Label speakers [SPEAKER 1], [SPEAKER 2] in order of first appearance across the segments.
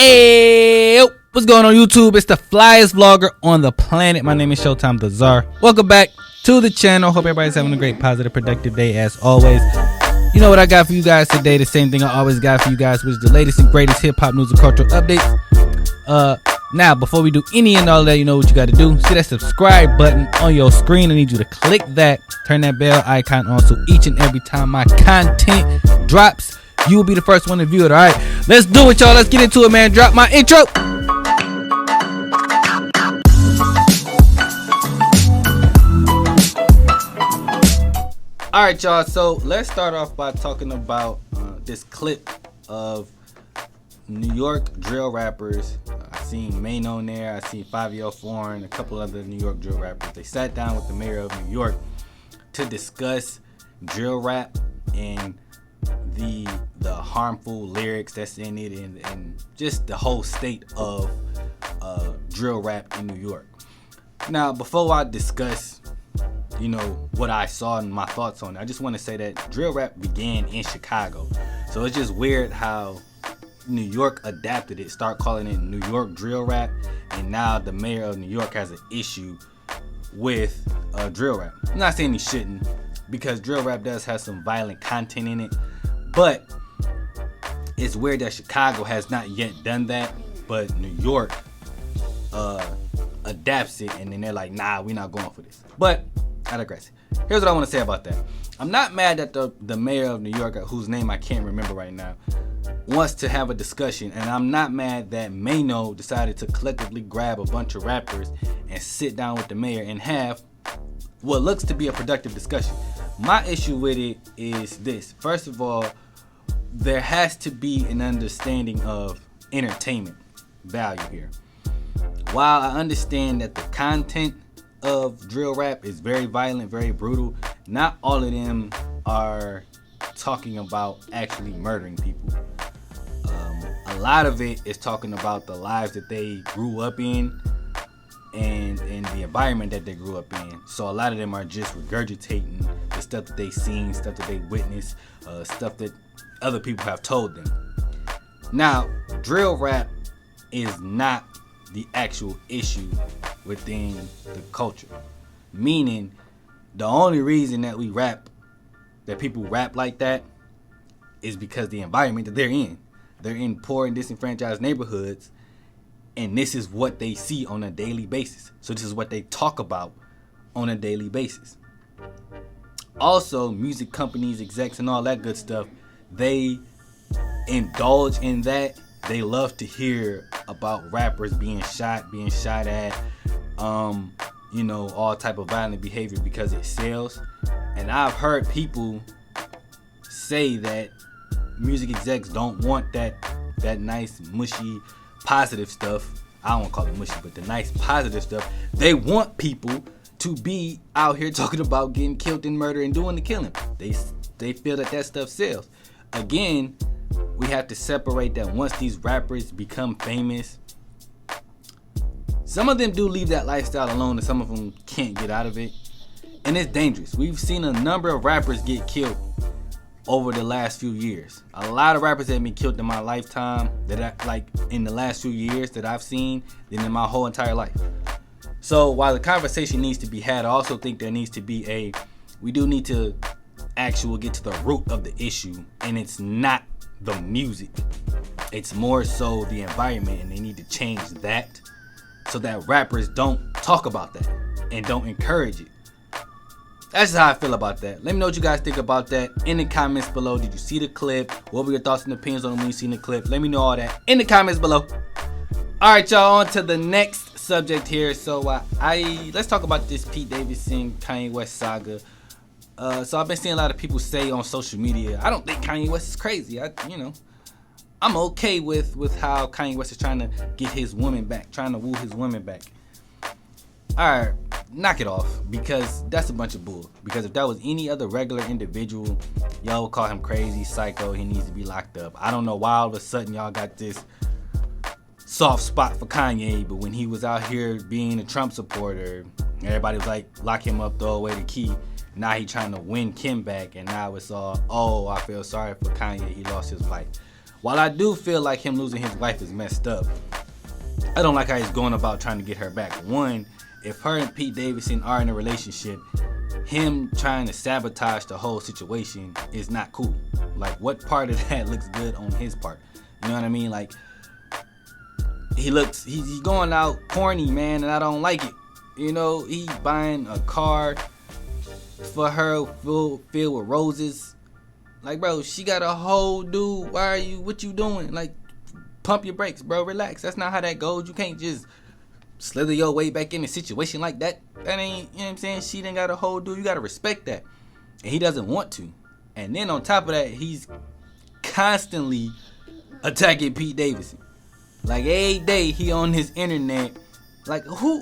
[SPEAKER 1] Hey, what's going on YouTube? It's the flyest vlogger on the planet. My name is Showtime the Czar. Welcome back to the channel. Hope everybody's having a great, positive, productive day as always. You know what I got for you guys today? The same thing I always got for you guys, which is the latest and greatest hip-hop news and cultural updates. Now, before we do any and all of that, you know what you got to do. See that subscribe button on your screen. I need you to click that. Turn that bell icon on so each and every time my content drops, you will be the first one to view it. All right, let's do it, y'all. Let's get into it, man. Drop my intro. All right, y'all. So let's start off by talking about this clip of New York drill rappers. I seen Maino in there. I seen Fivio Foreign, a couple other New York drill rappers. They sat down with the mayor of New York to discuss drill rap and the harmful lyrics that's in it, and just the whole state of drill rap in New York. Now, before I discuss, you know, what I saw and my thoughts on it, I just want to say that drill rap began in Chicago. So it's just weird how New York adapted it, start calling it New York drill rap, and now the mayor of New York has an issue with drill rap. I'm not saying he shouldn't, because drill rap does have some violent content in it, but it's weird that Chicago has not yet done that, but New York adapts it, and then they're like, nah, we're not going for this. But I digress. Here's what I want to say about that. I'm not mad that the mayor of New York, whose name I can't remember right now, wants to have a discussion, and I'm not mad that Maino decided to collectively grab a bunch of rappers and sit down with the mayor and have what looks to be a productive discussion. My issue with it is this. First of all, there has to be an understanding of entertainment value here. While I understand that the content of drill rap is very violent, very brutal, not all of them are talking about actually murdering people. A lot of it is talking about the lives that they grew up in and the environment that they grew up in. So a lot of them are just regurgitating the stuff that they seen, stuff that they witnessed, stuff that other people have told them. Now, drill rap is not the actual issue within the culture. Meaning, the only reason that we rap, that people rap like that, is because the environment that they're in. They're in poor and disenfranchised neighborhoods, and this is what they see on a daily basis. So this is what they talk about on a daily basis. Also, music companies, execs, and all that good stuff, they indulge in that. They love to hear about rappers being shot at, you know, all type of violent behavior because it sells. And I've heard people say that music execs don't want that nice, mushy, positive stuff. I don't want to call it mushy, but the nice, positive stuff. They want people to be out here talking about getting killed and murder and doing the killing. They feel that stuff sells. Again, we have to separate that. Once these rappers become famous, some of them do leave that lifestyle alone, and some of them can't get out of it. And it's dangerous. We've seen a number of rappers get killed over the last few years. A lot of rappers have been killed in my lifetime, in the last few years that I've seen, than in my whole entire life. So while the conversation needs to be had, I also think there needs to be we do need to actually get to the root of the issue, and it's not the music. It's more so the environment, and they need to change that so that rappers don't talk about that and don't encourage it. That's just how I feel about that. Let me know what you guys think about that in the comments below. Did you see the clip? What were your thoughts and opinions on it when you seen the clip? Let me know all that in the comments below. All right, y'all, on to the next subject here. So let's talk about this Pete Davidson, Kanye West saga. So I've been seeing a lot of people say on social media, I don't think Kanye West is crazy. I'm okay with how Kanye West is trying to get his woman back, trying to woo his woman back. Alright, knock it off, because that's a bunch of bull. Because if that was any other regular individual, y'all would call him crazy, psycho, he needs to be locked up. I don't know why all of a sudden y'all got this soft spot for Kanye, but when he was out here being a Trump supporter, everybody was like, lock him up, throw away the key. Now he trying to win Kim back, and now it's all, oh, I feel sorry for Kanye, he lost his wife. while I do feel like him losing his wife is messed up, I don't like how he's going about trying to get her back. One, if her and Pete Davidson are in a relationship, him trying to sabotage the whole situation is not cool. Like, what part of that looks good on his part? You know what I mean? Like, he's going out corny, man, and I don't like it. You know, he's buying a car for her filled with roses. Like, bro, she got a whole dude. What you doing? Like, pump your brakes, bro. Relax. That's not how that goes. You can't just slither your way back in a situation like that. That ain't, you know what I'm saying? She done got a whole dude. You gotta respect that. And he doesn't want to. And then on top of that, he's constantly attacking Pete Davidson. Like, every day he on his internet. Like, who?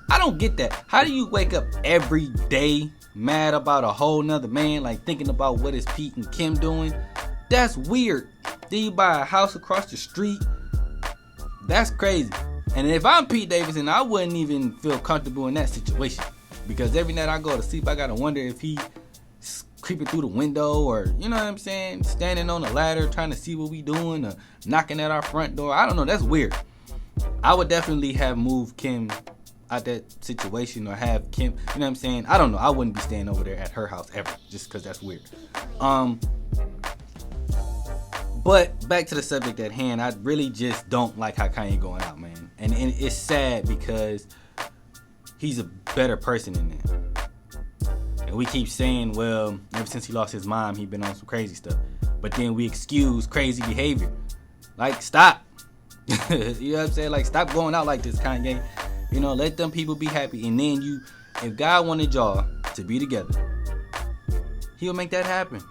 [SPEAKER 1] I don't get that. How do you wake up every day mad about a whole nother man? Like, thinking about what is Pete and Kim doing? That's weird. Then you buy a house across the street. That's crazy. And if I'm Pete Davidson, I wouldn't even feel comfortable in that situation. Because every night I go to sleep, I gotta wonder if he's creeping through the window, or, you know what I'm saying, standing on the ladder trying to see what we doing, or knocking at our front door. I don't know. That's weird. I would definitely have moved Kim out that situation, or have Kim, you know what I'm saying? I don't know. I wouldn't be staying over there at her house ever, just because that's weird. But back to the subject at hand, I really just don't like how Kanye going out, man. And it's sad because he's a better person than that. And we keep saying, well, ever since he lost his mom, he been on some crazy stuff. But then we excuse crazy behavior. Like, stop. You know what I'm saying? Like, stop going out like this, Kanye. You know, let them people be happy. And then if God wanted y'all to be together, he'll make that happen.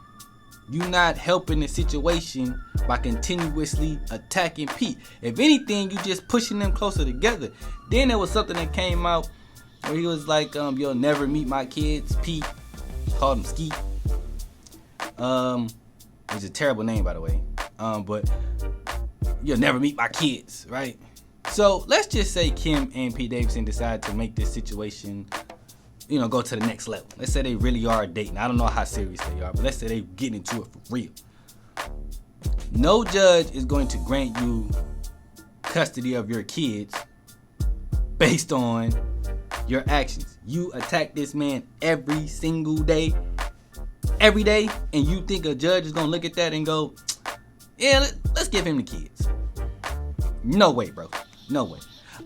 [SPEAKER 1] You not helping the situation by continuously attacking Pete. If anything, you just pushing them closer together. Then there was something that came out where he was like, you'll never meet my kids. Pete called him Skeet. It's a terrible name, by the way. But you'll never meet my kids, right? So let's just say Kim and Pete Davidson decide to make this situation, go to the next level. Let's say they really are dating. I don't know how serious they are, but let's say they getting into it for real. No judge is going to grant you custody of your kids based on your actions. You attack this man every single day, and you think a judge is going to look at that and go, yeah, let's give him the kids. No way, bro. No way.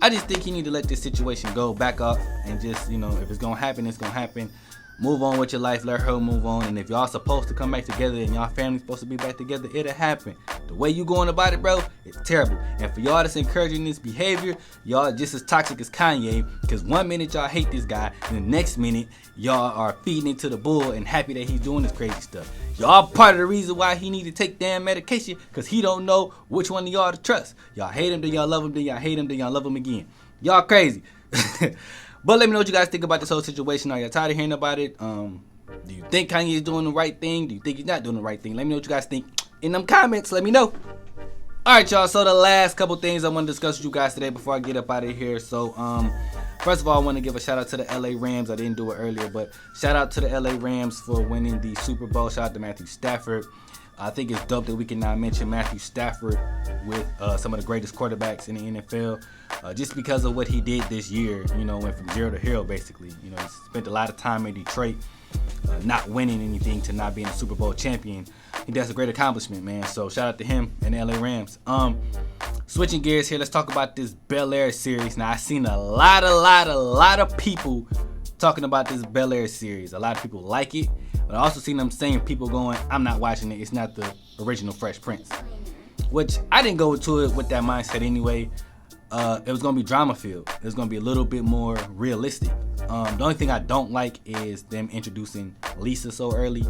[SPEAKER 1] I just think you need to let this situation go, back up, and just, if it's going to happen, it's going to happen. Move on with your life. Let her move on. And if y'all supposed to come back together and y'all family's supposed to be back together, it'll happen. The way you going about it, bro, it's terrible. And for y'all that's encouraging this behavior, y'all just as toxic as Kanye. Because one minute y'all hate this guy, and the next minute y'all are feeding into the bull and happy that he's doing this crazy stuff. Y'all part of the reason why he need to take damn medication, because he don't know which one of y'all to trust. Y'all hate him, then y'all love him, then y'all hate him, then y'all love him again. Y'all crazy. But let me know what you guys think about this whole situation. Are y'all tired of hearing about it? Do you think Kanye is doing the right thing? Do you think he's not doing the right thing? Let me know what you guys think in them comments. Let me know. Alright, y'all. So the last couple things I want to discuss with you guys today before I get up out of here. So, first of all, I want to give a shout out to the LA Rams. I didn't do it earlier, but shout out to the LA Rams for winning the Super Bowl. Shout out to Matthew Stafford. I think it's dope that we can now mention Matthew Stafford with some of the greatest quarterbacks in the NFL. Just because of what he did this year, went from zero to hero basically. He spent a lot of time in Detroit, not winning anything to not being a Super Bowl champion. I think that's a great accomplishment, man. So shout out to him and the LA Rams. Switching gears here, let's talk about this Bel-Air series. Now, I've seen a lot of people talking about this Bel-Air series. A lot of people like it, but I also seen them same people going, I'm not watching it. It's not the original Fresh Prince. Which I didn't go to it with that mindset anyway. It was going to be drama filled. It was going to be a little bit more realistic. The only thing I don't like is them introducing Lisa so early.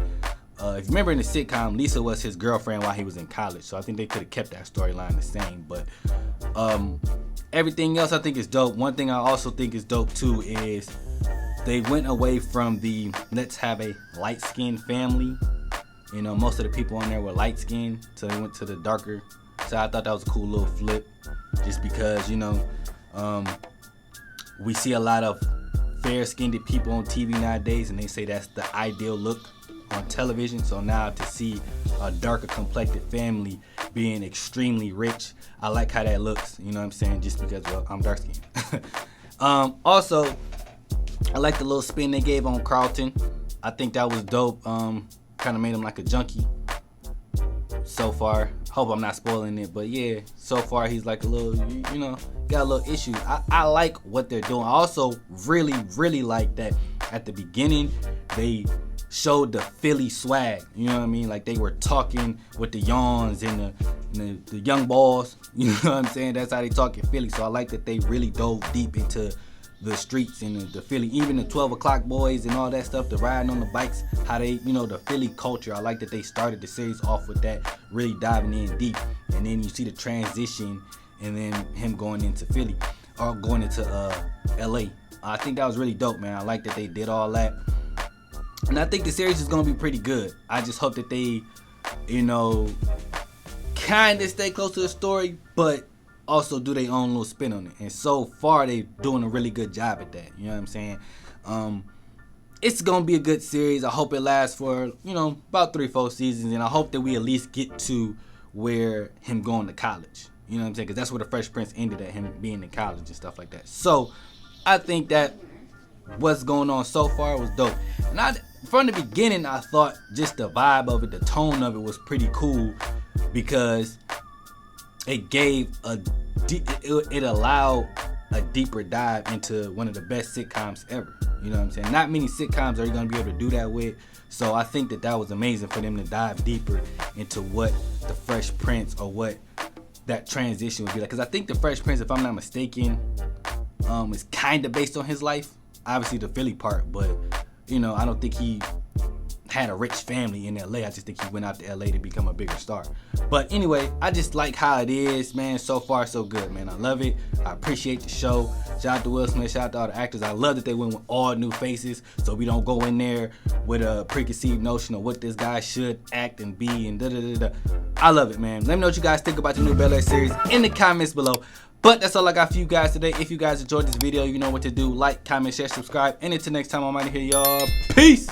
[SPEAKER 1] If you remember in the sitcom, Lisa was his girlfriend while he was in college. So I think they could have kept that storyline the same. But everything else I think is dope. One thing I also think is dope too is they went away from the let's have a light-skinned family. Most of the people on there were light-skinned, so they went to the darker. So I thought that was a cool little flip. Just because, we see a lot of fair-skinned people on TV nowadays, and they say that's the ideal look on television. So now to see a darker complected family being extremely rich. I like how that looks, you know what I'm saying, just because, well, I'm dark skinned. Also, I like the little spin they gave on Carlton. I think that was dope. Kind of made him like a junkie so far. Hope I'm not spoiling it, but yeah, so far he's like a little, you know, got a little issues. I like what they're doing. I also really like that at the beginning they showed the Philly swag. You know what I mean? Like they were talking with the yawns and the young balls. You know what I'm saying? That's how they talk in Philly. So I like that they really dove deep into the streets and the Philly, even the 12 o'clock boys and all that stuff, the riding on the bikes, how they, you know, the Philly culture. I like that they started the series off with that, really diving in deep. And then you see the transition and then him going into Philly or going into LA. I think that was really dope, man. I like that they did all that. And I think the series is going to be pretty good. I just hope that they, you know, kind of stay close to the story, but also do their own little spin on it. And so far, they doing a really good job at that. You know what I'm saying? It's going to be a good series. I hope it lasts for, you know, about 3-4 seasons. And I hope that we at least get to where him going to college. You know what I'm saying? Because that's where the Fresh Prince ended, at him being in college and stuff like that. So I think that what's going on so far was dope. And from the beginning, I thought just the vibe of it, the tone of it was pretty cool, because it gave it allowed a deeper dive into one of the best sitcoms ever. You know what I'm saying? Not many sitcoms are you going to be able to do that with. So I think that was amazing for them to dive deeper into what the Fresh Prince, or what that transition would be like. Because I think the Fresh Prince, if I'm not mistaken, is kind of based on his life. Obviously the Philly part, but you know, I don't think he had a rich family in LA. I just think he went out to LA to become a bigger star. But anyway, I just like how it is, man. So far so good, man. I love it. I appreciate the show. Shout out to Will Smith, shout out to all the actors. I love that they went with all new faces, so we don't go in there with a preconceived notion of what this guy should act and be and da-da-da-da. I love it, man. Let me know what you guys think about the new Bel-Air series in the comments below. But that's all I got for you guys today. If you guys enjoyed this video, you know what to do. Like, comment, share, subscribe. And until next time, I'm out of here, y'all. Peace!